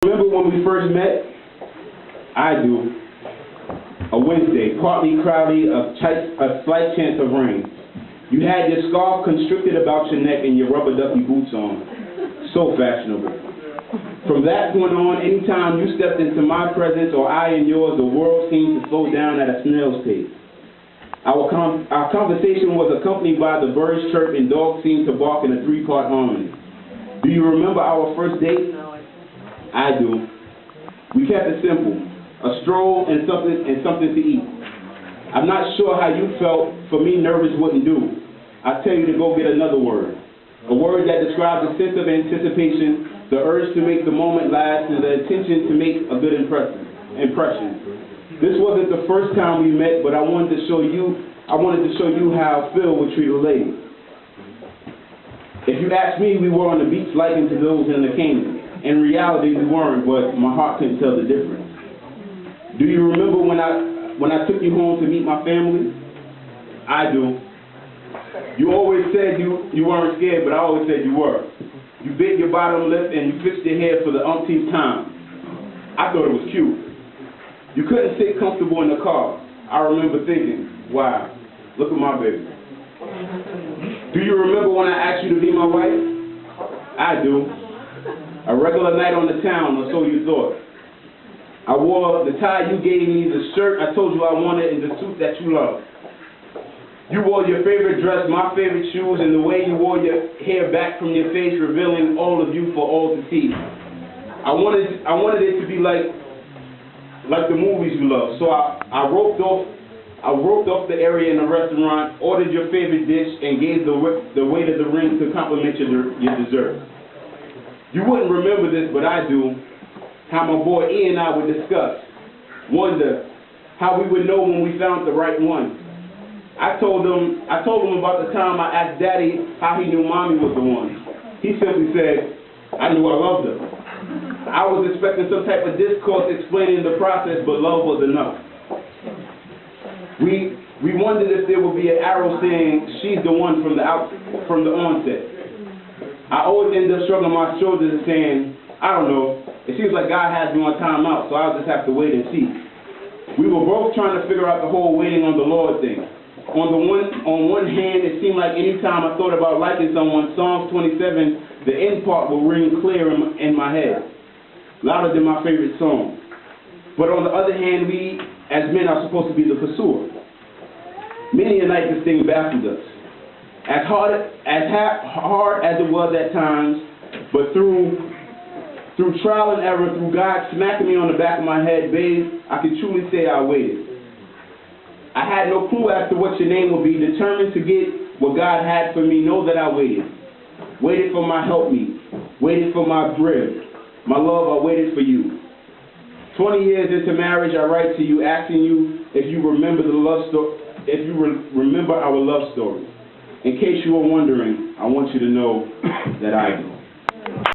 Remember when we first met? I do. A Wednesday, partly cloudy, a slight chance of rain. You had your scarf constricted about your neck and your rubber ducky boots on. So fashionable. From that point on, anytime you stepped into my presence or I in yours, the world seemed to slow down at a snail's pace. Our conversation was accompanied by the birds chirp and dogs seemed to bark in a three-part harmony. Do you remember our first date? I do. We kept it simple, a stroll and something to eat. I'm not sure how you felt. For me, nervous wouldn't do. I tell you to go get another word, a word that describes a sense of anticipation, the urge to make the moment last, and the intention to make a good impression. This wasn't the first time we met, but I wanted to show you how Phil would treat a lady. If you ask me, we were on the beach likened to those in the Canaan. In reality, we weren't, but my heart couldn't tell the difference. Do you remember when I took you home to meet my family? I do. You always said you weren't scared, but I always said you were. You bit your bottom lip and you fixed your hair for the umpteenth time. I thought it was cute. You couldn't sit comfortable in the car. I remember thinking, wow, look at my baby. Do you remember when I asked you to be my wife? I do. A regular night on the town, or so you thought. I wore the tie you gave me, the shirt I told you I wanted, and the suit that you loved. You wore your favorite dress, my favorite shoes, and the way you wore your hair back from your face, revealing all of you for all to see. I wanted it to be like the movies you love. So I roped off the area in the restaurant, ordered your favorite dish, and gave the waiter the ring to compliment your dessert. You wouldn't remember this, but I do, how my boy E and I would discuss, wonder how we would know when we found the right one. I told him about the time I asked Daddy how he knew Mommy was the one. He simply said, I knew I loved her. I was expecting some type of discourse explaining the process, but love was enough. We wondered if there would be an arrow saying she's the one from the onset. I always end up shrugging my shoulders and saying, I don't know, it seems like God has me on timeout, so I'll just have to wait and see. We were both trying to figure out the whole waiting on the Lord thing. On one hand, it seemed like any time I thought about liking someone, Psalms 27, the end part will ring clear in my head, louder than my favorite song. But on the other hand, we, as men, are supposed to be the pursuer. Many a night this thing baffled us. As hard as it was at times, but through trial and error, through God smacking me on the back of my head, babe, I can truly say I waited. I had no clue as to what your name would be, determined to get what God had for me. Know that I waited. Waited for my helpmeet. Waited for my rib. My love, I waited for you. 20 years into marriage, I write to you, asking you if you remember remember our love story. In case you were wondering, I want you to know that I do.